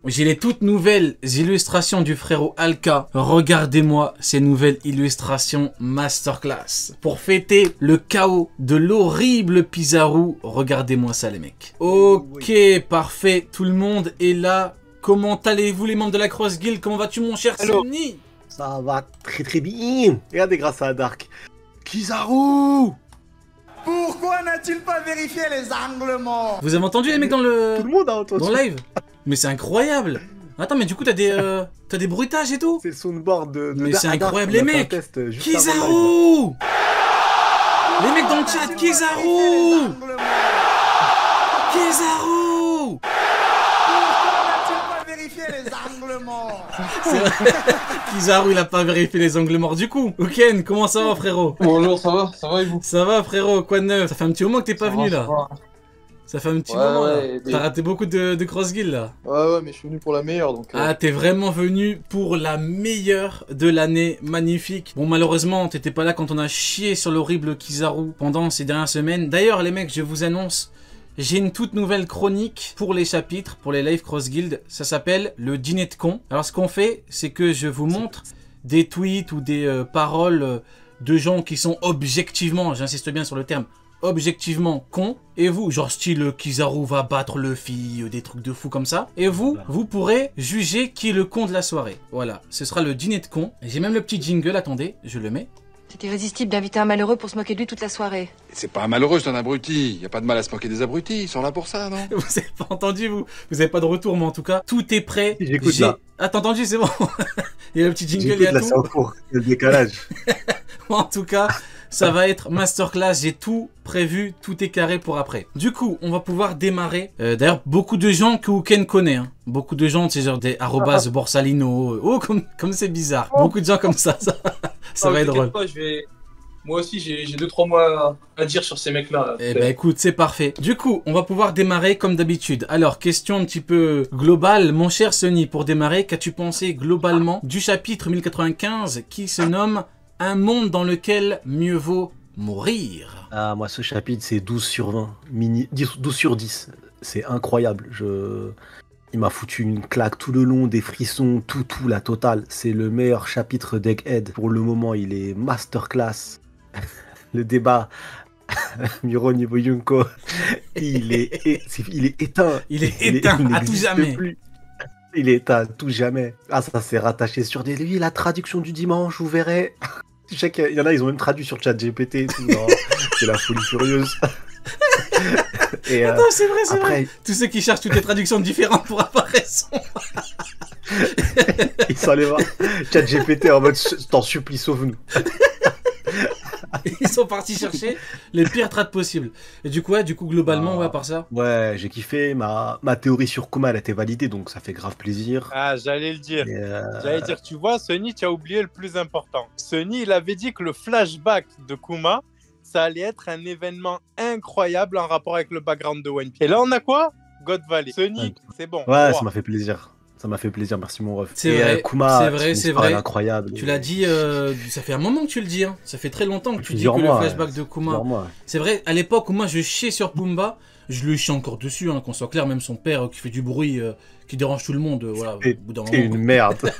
J'ai les toutes nouvelles illustrations du frérot Alka. Regardez-moi ces nouvelles illustrations masterclass. Pour fêter le chaos de l'horrible Pizarro, regardez-moi ça les mecs. Ok, parfait, tout le monde est là. Comment allez-vous les membres de la Cross Guild? Comment vas-tu mon cher Sonny? Ça va très bien. Regardez grâce à Dark. Kizaru! Pourquoi n'a-t-il pas vérifié les angles morts? Vous avez entendu les mecs dans le... Tout le monde a entendu. Dans le live? Mais c'est incroyable. Attends, mais du coup t'as des bruitages et tout? C'est le soundboard de mais c'est Dark. incroyable On a les fait un mecs. test juste Kizaru! Les mecs dans le chat, Kizaru! Kizaru! Les angles morts. C'est vrai. Kizaru il a pas vérifié les angles morts du coup. Ken, comment ça va frérot? Bonjour, ça va et vous? Ça va frérot, quoi de neuf? Ça fait un petit moment que t'es pas venu là. Ça fait un petit moment là. T'as raté beaucoup de Cross Guild là. Ouais, mais je suis venu pour la meilleure donc. Ah, t'es vraiment venu pour la meilleure de l'année, magnifique. Bon, malheureusement, t'étais pas là quand on a chié sur l'horrible Kizaru pendant ces dernières semaines. D'ailleurs, les mecs, je vous annonce, j'ai une toute nouvelle chronique pour les chapitres, pour les live Cross Guild. Ça s'appelle le dîner de con. Alors, ce qu'on fait, c'est que je vous montre des tweets ou des paroles de gens qui sont objectivement, j'insiste bien sur le terme, objectivement cons. Et vous, genre style Kizaru va battre Luffy, des trucs de fou comme ça. Et vous, vous pourrez juger qui est le con de la soirée. Voilà, ce sera le dîner de con. J'ai même le petit jingle, attendez, je le mets. C'est irrésistible d'inviter un malheureux pour se moquer de lui toute la soirée. C'est pas un malheureux, c'est un abruti. Y a pas de mal à se moquer des abrutis, ils sont là pour ça, non? Vous avez pas entendu, vous avez pas de retour, mais en tout cas, tout est prêt. J'écoute là. Ah, t'as entendu, c'est bon. Il y a le petit jingle, il y a là, tout. c'est en cours, le décalage. En tout cas, ça va être masterclass, j'ai tout prévu, tout est carré pour après. Du coup, on va pouvoir démarrer. D'ailleurs, beaucoup de gens que Ken connaît, hein. Beaucoup de gens, c'est genre des arrobas Borsalino. Oh, comme c'est bizarre. Beaucoup de gens comme ça, ça va être drôle. Pas, moi aussi, j'ai 2-3 mois à dire sur ces mecs-là. Eh ben écoute, c'est parfait. Du coup, on va pouvoir démarrer comme d'habitude. Alors, question un petit peu globale. Mon cher Sonny, pour démarrer, qu'as-tu pensé globalement du chapitre 1095 qui se nomme « Un monde dans lequel mieux vaut mourir ». Ah, moi, ce chapitre, c'est 12 sur 20. 12 sur 10. C'est incroyable. Il m'a foutu une claque tout le long, des frissons, tout, la totale. C'est le meilleur chapitre d'Egghead. Pour le moment, il est masterclass. Le débat Miro niveau Yunko, il est éteint. Il est éteint à tout jamais. Plus. Il est éteint à tout jamais. Ah, ça s'est rattaché sur des... Lui, la traduction du dimanche, vous verrez. Je sais qu'il y en a, ils ont même traduit sur ChatGPT et tout. C'est la folie furieuse. Et attends, c'est vrai, c'est vrai. Tous ceux qui cherchent toutes les traductions différentes pour avoir raison. Ils sont allés voir ChatGPT en mode « T'en supplie, sauve-nous ». Ils sont partis chercher les pires trades possibles. Et du coup, globalement, ouais, à part ça. Ouais, j'ai kiffé. Ma théorie sur Kuma, elle a été validée, donc ça fait grave plaisir. Ah, j'allais le dire. J'allais dire, tu vois, Sonny, tu as oublié le plus important. Sonny, il avait dit que le flashback de Kuma, ça allait être un événement incroyable en rapport avec le background de One Piece. Et là, on a quoi? God Valley. Sonny, c'est bon. Ouais, ça m'a fait plaisir. Ça m'a fait plaisir, merci mon ref. C'est vrai, Kuma, c'est vrai. Incroyable. Tu l'as dit, ça fait un moment que tu le dis, hein. Ça fait très longtemps que tu dis que le flashback de Kuma. C'est vrai, à l'époque où moi je chiais sur Pumba, je le chie encore dessus, hein, qu'on soit clair, même son père qui fait du bruit, qui dérange tout le monde, voilà. C'est une merde.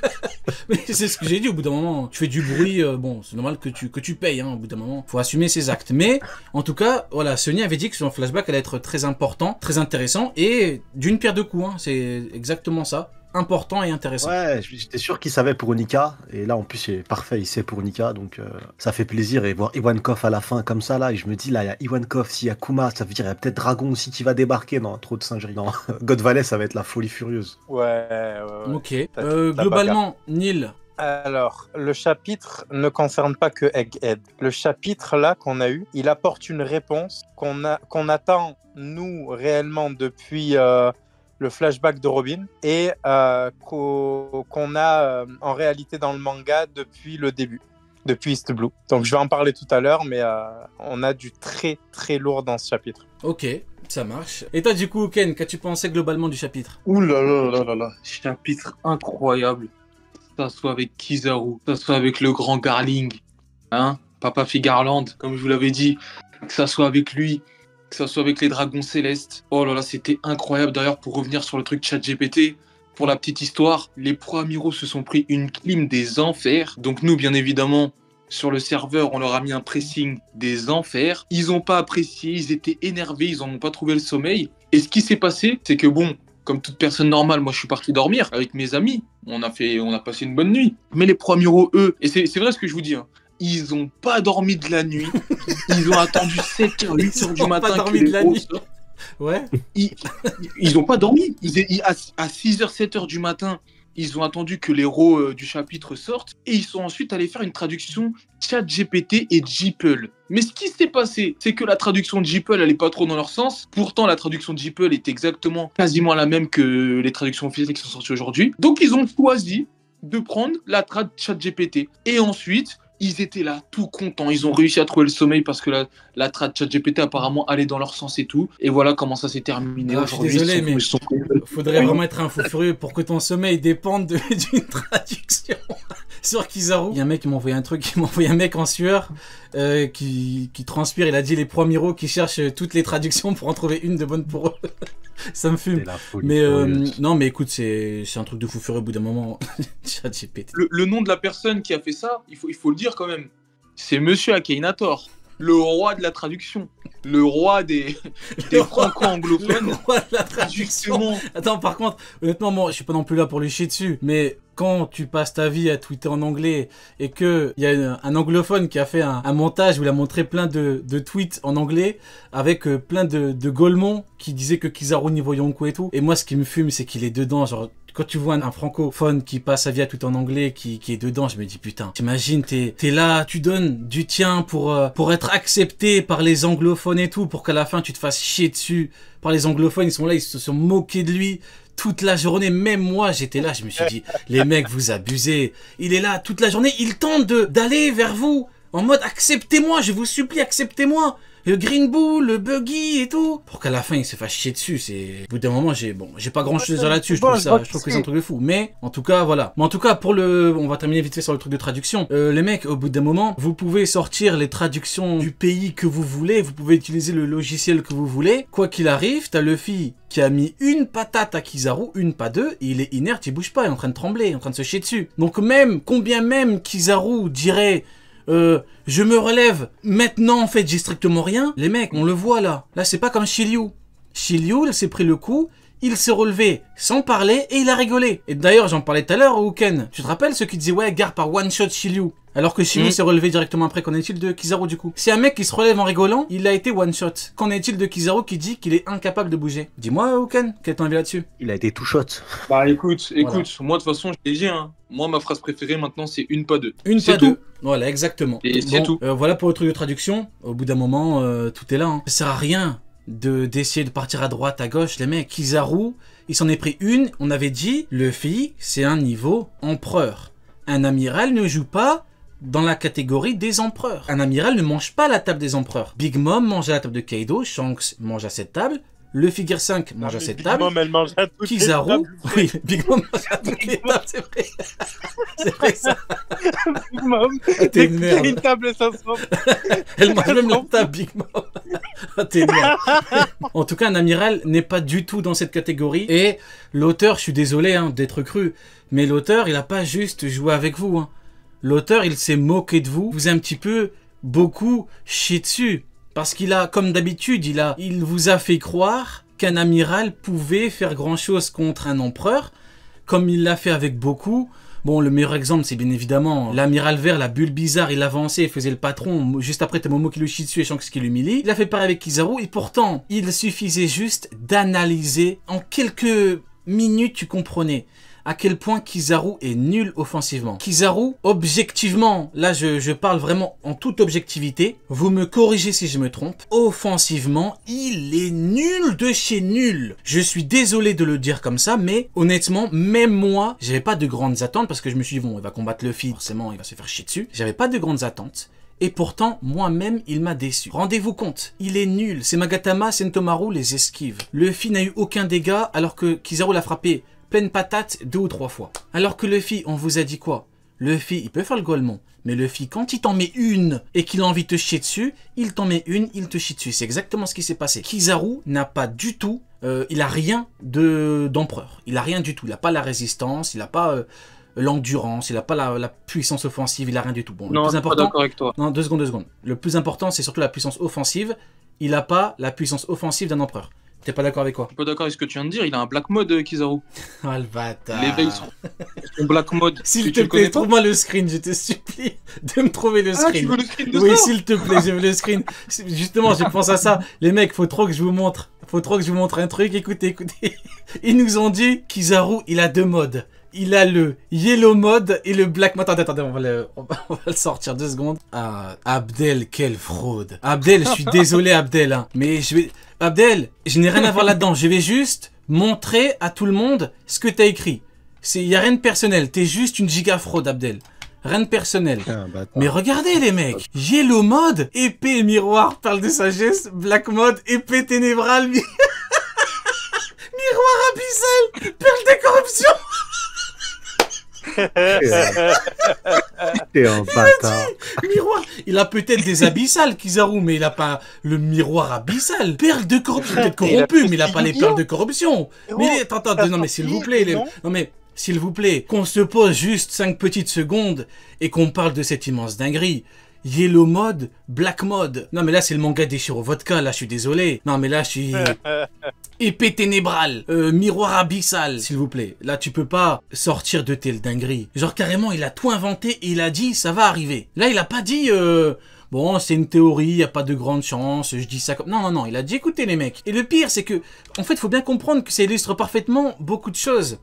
Mais c'est ce que j'ai dit, au bout d'un moment, tu fais du bruit, bon, c'est normal que tu payes, hein, au bout d'un moment, faut assumer ses actes. Mais, en tout cas, voilà, Sonny avait dit que son flashback allait être très important, très intéressant, et d'une pierre deux coups, hein, c'est exactement ça. Important et intéressant. Ouais, j'étais sûr qu'il savait pour Nika, et là en plus c'est parfait, il sait pour Nika, donc ça fait plaisir. Et voir Ivankov à la fin comme ça, là, et je me dis, là, il y a Ivankov, s'il y a Kuma, ça veut dire il y a peut-être Dragon aussi qui va débarquer. Non, trop de singerie. Non, God Valley, ça va être la folie furieuse. Ouais. Ok. Globalement, Neil. Alors, le chapitre ne concerne pas que Egghead. Le chapitre là qu'on a eu, il apporte une réponse qu'on attend, nous, réellement, depuis... le flashback de Robin et qu'on a en réalité dans le manga depuis le début, depuis East Blue. Donc je vais en parler tout à l'heure, mais on a du très très lourd dans ce chapitre. Ok, ça marche. Et toi du coup, Ken, qu'as-tu pensé globalement du chapitre? Ouh là là là là là, chapitre incroyable. Que ça soit avec Kizaru, que ça soit avec le grand Garling, hein, Papa Figarland, comme je vous l'avais dit, que ça soit avec lui, que ça soit avec les dragons célestes. Oh là là, c'était incroyable. D'ailleurs, pour revenir sur le truc ChatGPT, Pour la petite histoire, les Pro Amiraux se sont pris une clim des enfers. Donc nous, bien évidemment, sur le serveur, on leur a mis un pressing des enfers. Ils n'ont pas apprécié, ils étaient énervés, ils n'en ont pas trouvé le sommeil. Et ce qui s'est passé, c'est que bon, comme toute personne normale, moi je suis parti dormir avec mes amis. On a passé une bonne nuit. Mais les Pro Amiraux, eux, et c'est vrai ce que je vous dis, hein, ils n'ont pas dormi de la nuit. Ils ont attendu 7h, 8h du matin. Ils n'ont pas dormi de la nuit. Ouais. Ils n'ont pas dormi. À 6h, 7h du matin, ils ont attendu que les héros du chapitre sortent et ils sont ensuite allés faire une traduction ChatGPT et DeepL. Mais ce qui s'est passé, c'est que la traduction de DeepL, elle n'est pas trop dans leur sens. Pourtant, la traduction de DeepL est quasiment la même que les traductions officielles qui sont sorties aujourd'hui. Donc, ils ont choisi de prendre la trad ChatGPT. Et ensuite, ils étaient là, tout contents. Ils ont réussi à trouver le sommeil parce que la trad ChatGPT apparemment allait dans leur sens et tout. Et voilà comment ça s'est terminé. Je suis désolé, mais faudrait vraiment être un fou furieux pour que ton sommeil dépende d'une traduction sur Kizaru. Il y a un mec qui m'a envoyé un truc, il m'a envoyé un mec en sueur qui transpire. Il a dit les Pro Amiraux qui cherchent toutes les traductions pour en trouver une de bonne pour eux. Ça me fume. Mais non, mais écoute, c'est un truc de fou furieux au bout d'un moment. ChatGPT. Le nom de la personne qui a fait ça, il faut le dire quand même. C'est Monsieur Akhenator, le roi de la traduction, le roi des franco-anglophones. Le roi de la traduction. Justement. Attends, par contre, honnêtement, moi, je suis pas non plus là pour lui chier dessus, mais quand tu passes ta vie à tweeter en anglais et que il y a un anglophone qui a fait un montage où il a montré plein de tweets en anglais avec plein de golemons qui disaient que Kizaru niveau Yonko et tout. Et moi, ce qui me fume, c'est qu'il est dedans, genre. Quand tu vois un francophone qui passe sa vie à tout en anglais, qui est dedans, je me dis putain, t'imagines, t'es là, tu donnes du tien pour être accepté par les anglophones et tout, pour qu'à la fin tu te fasses chier dessus par les anglophones. Ils sont là, ils se sont moqués de lui toute la journée. Même moi, j'étais là, je me suis dit, les mecs, vous abusez. Il est là toute la journée, il tente d'aller vers vous en mode acceptez-moi, je vous supplie, acceptez-moi. Le Green Bull, le Buggy et tout. Pour qu'à la fin, il se fasse chier dessus. Au bout d'un moment, j'ai pas grand chose à dire là-dessus. Je trouve que c'est un truc de fou. Mais, en tout cas, voilà. Mais en tout cas, on va terminer vite fait sur le truc de traduction. Les mecs, au bout d'un moment, vous pouvez sortir les traductions du pays que vous voulez. Vous pouvez utiliser le logiciel que vous voulez. Quoi qu'il arrive, t'as Luffy qui a mis une patate à Kizaru, une pas deux. Et il est inerte, il bouge pas. Il est en train de trembler, il est en train de se chier dessus. Donc combien même Kizaru dirait... je me relève. Maintenant, en fait, j'ai strictement rien. Les mecs, on le voit là. Là, c'est pas comme Shiryu. Shiryu, il s'est pris le coup. Il s'est relevé sans parler et il a rigolé. Et d'ailleurs, j'en parlais tout à l'heure au Ken. Tu te rappelles ceux qui disaient ouais, gare par one shot Shiryu. Alors que Shiryu s'est relevé directement après. Qu'en est-il de Kizaru du coup? C'est un mec qui se relève en rigolant, il a été one shot. Qu'en est-il de Kizaru qui dit qu'il est incapable de bouger? Dis-moi, Ken, quel est ton avis là-dessus? Il a été tout shot. Bah écoute, Voilà. moi de toute façon, je t'ai dit, hein, moi ma phrase préférée maintenant c'est une pas deux. Une C'est pas tout. deux. Voilà, exactement. Et c'est tout. Voilà pour le truc de traduction. Au bout d'un moment, tout est là. Hein. Ça sert à rien d'essayer de partir à droite, à gauche. Les mecs, Kizaru, il s'en est pris une. On avait dit, Luffy, c'est un niveau empereur. Un amiral ne joue pas dans la catégorie des empereurs. Un amiral ne mange pas à la table des empereurs. Big Mom mange à la table de Kaido, Shanks mange à cette table, Luffy Gear 5 mange à cette table. Big Mom, elle mange à toutes les Kizaru, tables. oui, Big Mom mange à toutes les tables, c'est vrai. C'est vrai ça. Big Mom, T'es une merde. une table et ça se rend. Elle mange même la table, Big Mom. Ah, t'es une merde. En tout cas, un amiral n'est pas du tout dans cette catégorie. Et l'auteur, je suis désolé d'être cru, mais l'auteur, il a pas juste joué avec vous. Hein. L'auteur, il s'est moqué de vous. Vous a un petit peu, beaucoup chié dessus. Parce qu'il a, comme d'habitude, il vous a fait croire qu'un amiral pouvait faire grand chose contre un empereur, comme il l'a fait avec beaucoup. Bon, le meilleur exemple, c'est bien évidemment l'amiral vert, la bulle bizarre, il avançait, il faisait le patron, juste après t'as Momo qui le chie dessus et Shanks qui l'humilie. Il a fait pareil avec Kizaru, et pourtant, il suffisait juste d'analyser, en quelques minutes, tu comprenais à quel point Kizaru est nul offensivement. Kizaru, objectivement, là je parle vraiment en toute objectivité, vous me corrigez si je me trompe, offensivement, il est nul de chez nul. Je suis désolé de le dire comme ça, mais honnêtement, même moi, j'avais pas de grandes attentes, parce que je me suis dit, bon, il va combattre Luffy, forcément, il va se faire chier dessus. J'avais pas de grandes attentes. Et pourtant, moi-même, il m'a déçu. Rendez-vous compte, il est nul. C'est Magatama, Sentomaru les esquive. Luffy n'a eu aucun dégât, alors que Kizaru l'a frappé pleine patate 2 ou 3 fois. Alors que Luffy, on vous a dit quoi? Luffy, il peut faire le golemon. Mais Luffy, quand il t'en met une et qu'il a envie de te chier dessus, il t'en met une, il te chie dessus. C'est exactement ce qui s'est passé. Kizaru n'a pas du tout il a rien d'empereur. Il a rien du tout. Il a pas la résistance, il a pas l'endurance, il a pas la puissance offensive, il a rien du tout. Bon, Non, le je plus suis pas important. d'accord avec toi. Non, deux secondes. Le plus important, c'est surtout la puissance offensive. Il a pas la puissance offensive d'un empereur. T'es pas d'accord avec quoi? Je suis pas d'accord avec ce que tu viens de dire. Il a un black mode, Kizaru. Ah, le bâtard. Les veilles sont son black mode. S'il Tu te le connais plaît, pas? trouve-moi le screen, je te supplie de me trouver le Ah, screen. tu veux le screen de Oui, ça? s'il te plaît, je veux le screen. Justement, je pense à ça. Les mecs, faut trop que je vous montre. Faut trop que je vous montre un truc. Écoutez. Ils nous ont dit Kizaru, il a deux modes. Il a le yellow mode et le black mode. Attendez, on va le sortir 2 secondes. Ah, Abdel, quelle fraude. Abdel, je suis désolé, Abdel, hein, mais Abdel, je n'ai rien à voir là-dedans. Je vais juste montrer à tout le monde ce que t'as écrit. Y a rien de personnel. T'es juste une giga fraude, Abdel. Rien de personnel. Mais regardez les mecs. Yellow mode, épée, miroir, perle de sagesse, black mode, épée ténébrale, miroir abyssal, perle de corruption. T'es un bâtard. Miroir. Il a peut-être des abyssales, Kizaru, mais il a pas le miroir abyssal. Perle de corruption, peut-être corrompu, mais il a pas les perles de corruption. Mais attends, non mais s'il vous plaît, non mais s'il vous plaît, qu'on se pose juste 5 petites secondes et qu'on parle de cette immense dinguerie. Yellow mode, black mode. Non mais là c'est le manga d'Eshiro Vodka, là je suis désolé. Non mais là je suis... Épée ténébrale, miroir abyssal, s'il vous plaît. Là tu peux pas sortir de telle dinguerie. Genre carrément il a tout inventé et il a dit ça va arriver. Là il a pas dit... Bon, c'est une théorie, il n'y a pas de grande chance, je dis ça comme... Non, il a dit écoutez les mecs. Et le pire c'est que, en fait, faut bien comprendre que ça illustre parfaitement beaucoup de choses.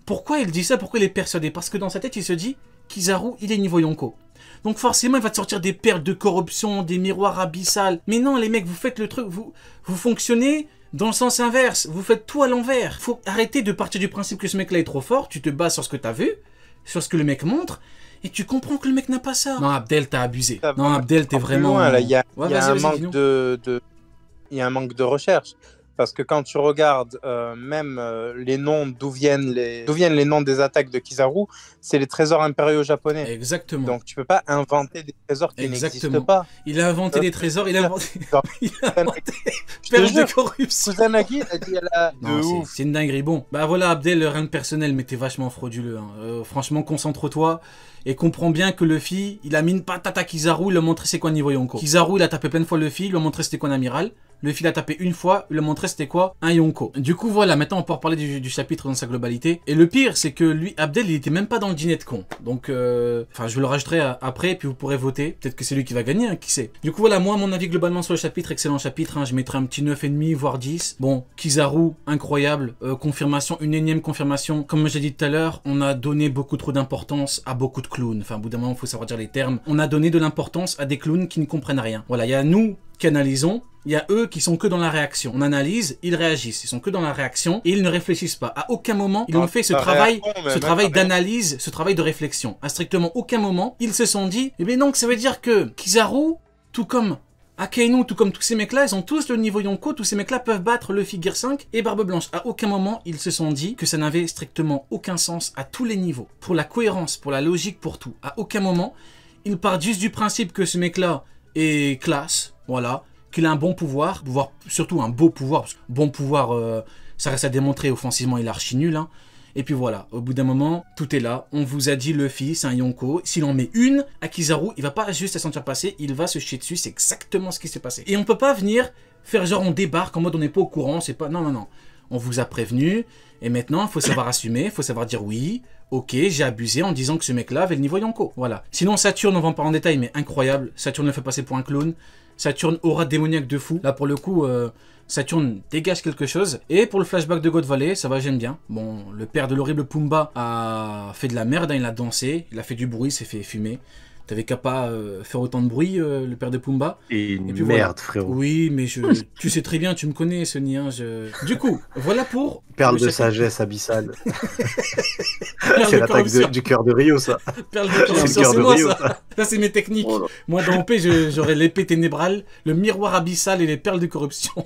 Pourquoi il dit ça? Pourquoi il est persuadé? Parce que dans sa tête il se dit, Kizaru, il est niveau Yonko. Donc forcément, il va te sortir des perles de corruption, des miroirs abyssales. Mais non, les mecs, vous faites le truc, vous fonctionnez dans le sens inverse. Vous faites tout à l'envers. Faut arrêter de partir du principe que ce mec-là est trop fort. Tu te bases sur ce que t'as vu, sur ce que le mec montre, et tu comprends que le mec n'a pas ça. Non, Abdel, t'as abusé. Non, Abdel, t'es vraiment... Loin, là, il y a un vas-y, manque de recherche. Parce que quand tu regardes même les noms, d'où viennent les noms des attaques de Kizaru, c'est les trésors impériaux japonais. Exactement. Donc tu peux pas inventer des trésors qui n'existent pas. Il a inventé des trésors, il a inventé Je te perles jure, de corruption. Kusanagi a dit Non, c'est une dinguerie. Bon, bah voilà Abdel, rien de personnel, mais t'es vachement frauduleux. Hein. Franchement, concentre-toi et comprends bien que Luffy, il a mis une patate à Kizaru, il a montré c'est quoi niveau Yonko. Kizaru, il a tapé plein de fois Luffy, il lui a montré c'était quoi un amiral. Luffy l'a tapé une fois, il lui a montré c'était quoi un Yonko. Du coup voilà, maintenant on peut reparler du chapitre dans sa globalité. Et le pire c'est que lui, Abdel, il était même pas dans le dîner de con. Donc enfin je le rajouterai après, puis vous pourrez voter. Peut-être que c'est lui qui va gagner, hein, qui sait. Du coup voilà, moi mon avis globalement sur le chapitre, excellent chapitre, hein, je mettrai un petit 9,5 voire 10. Bon, Kizaru, incroyable, confirmation, une énième confirmation. Comme j'ai dit tout à l'heure, on a donné beaucoup trop d'importance à beaucoup de clowns. Enfin au bout d'un moment, il faut savoir dire les termes. On a donné de l'importance à des clowns qui ne comprennent rien. Voilà, il y a nous qui analysons, il y a eux qui sont que dans la réaction. On analyse, ils réagissent, ils sont que dans la réaction et ils ne réfléchissent pas. À aucun moment, ils ont fait ce travail d'analyse, ce travail de réflexion. À strictement aucun moment, ils se sont dit, eh bien donc ça veut dire que Kizaru, tout comme Akainu, tout comme tous ces mecs-là, ils ont tous le niveau Yonko, tous ces mecs-là peuvent battre Luffy, Gear 5 et Barbe Blanche. À aucun moment, ils se sont dit que ça n'avait strictement aucun sens à tous les niveaux. Pour la cohérence, pour la logique, pour tout. À aucun moment, ils partent juste du principe que ce mec-là est classe, voilà, qu'il a un bon pouvoir, surtout un beau pouvoir, parce que bon pouvoir, ça reste à démontrer, offensivement il est archi nul, hein. Et puis voilà, au bout d'un moment, tout est là, on vous a dit Luffy, c'est un Yonko, s'il en met une à Kizaru, il va pas juste la sentir passer, il va se chier dessus, c'est exactement ce qui s'est passé. Et on peut pas venir faire genre on débarque en mode on n'est pas au courant, c'est pas, non, on vous a prévenu, et maintenant il faut savoir assumer, il faut savoir dire oui, ok, j'ai abusé en disant que ce mec-là avait le niveau Yonko, voilà. Sinon Saturne, on va en parler en détail, mais incroyable, Saturne le fait passer pour un clone, Saturne aura démoniaque de fou. Là, pour le coup, Saturne dégage quelque chose. Et pour le flashback de God Valley, ça va, j'aime bien. Bon, le père de l'horrible Pumba a fait de la merde, hein, il a dansé, il a fait du bruit, s'est fait fumer. T'avais qu'à pas faire autant de bruit, le père de Pumba. Et puis, merde, voilà. Frérot. Oui, mais tu sais très bien, tu me connais, Sony. Hein, Du coup, voilà pour... Perle de sagesse abyssale. C'est l'attaque du cœur de Rio, ça. Perle de corruption, c'est moi, ça. Ça, c'est mes techniques. Moi, dans OP, j'aurais l'épée ténébrale, le miroir abyssal et les perles de corruption.